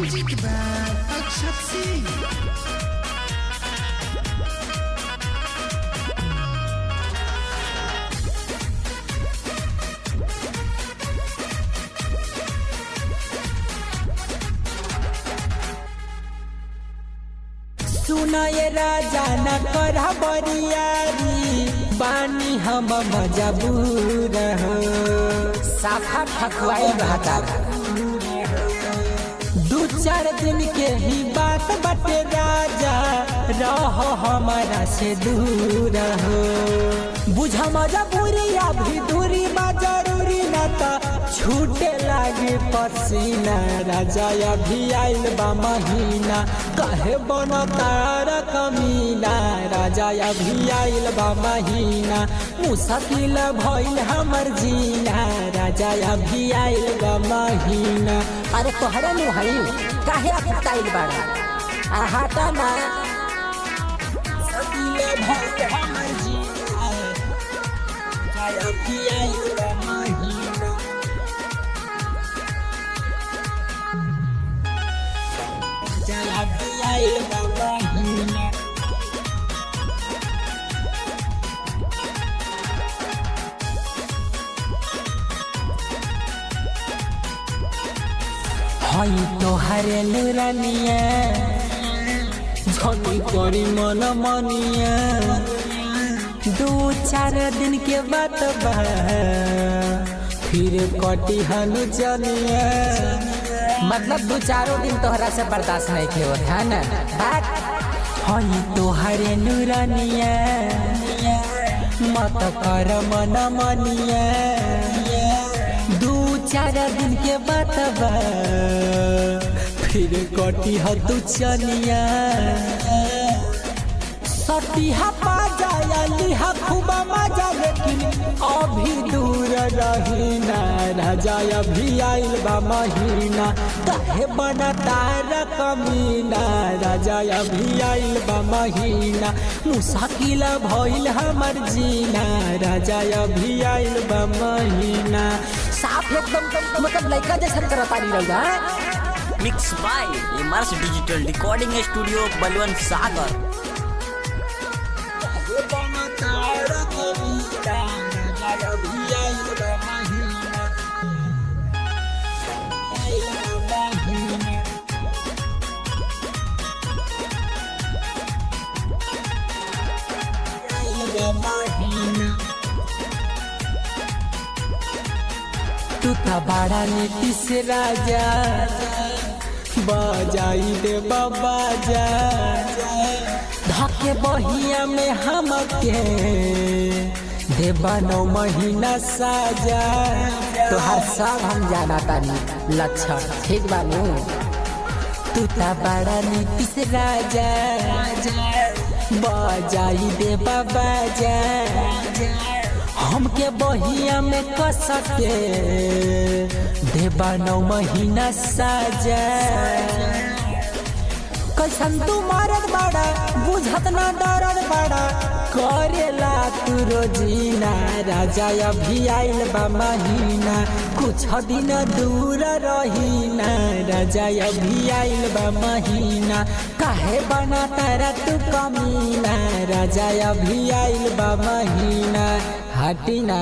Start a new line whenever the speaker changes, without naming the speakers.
Music by Akshat Singh.
सुना ये राजा न करा बरियारी बानी हम मजबूर हो साफा ठकुआई बता दू चार दिन के ही बात बटे राजा रहो हमारा से दूर हो बुझ मजबूरी अभी दूरी बा जरूरी न तो छूटे लागे पसीना राजा अभी आइल बा महीना कहे बन तार कमीना राजा अभी आइल बा महीना मुश्किल भइल हमर जीना राजा अभी आइल बा महीना। अरे तोहरा नु हई काहे अखताइल बाड़ा हटा ना मुश्किल भइल हमर जीना राजा अभी आइल बा महीना। हई तोहरे नुरानिया झोली करी मन मनिया दू चार दिन के बात बा फिर कटी हनु जनिया मतलब दू चारों दिन तोहरा से बर्दाश्त नहीं के हो है ना बात हई तोहरे नुरानिया मत कर मन मनिया दू चार दिन के बात बा फिर कटी ह तू चनिया सटिहा पा जाया लिहा खूबा मजा लेकिन अभी दूर रहीना राजा अभी आइल बा महीना कहे बना तार कमीना राजा अभी आइल बा महीना मुश्किल भइल हमर जीना राजा अभी आइल बा महीना। साफ एकदम मतलब लड़का जैसा करता नहीं रहा।
Mix by immerse digital recording studio Balwan Sagar.
तू तो बड़ा नीतीश राजा बजाई दे बाबा जा धके बहिया में हमके देबा 9 महीना साजा तोहार सब हम जाना तानी लक्षण ठीक बानू। तू तो बड़ा नीतीश राजा बजाई दे बाबा जा हमके बहिया में कसके देबा 9 महीना साजा कैसन तू मारत बाड़ा बुझत ना डरत बाड़ा करेला तू रोजीना राजा अभी आइल बा महीना कुछ दिन दूर रहीना राजा अभी आइल बा महीना काहे बना तारा तू कमीना राजा अभी आइल बा महीना हटीना।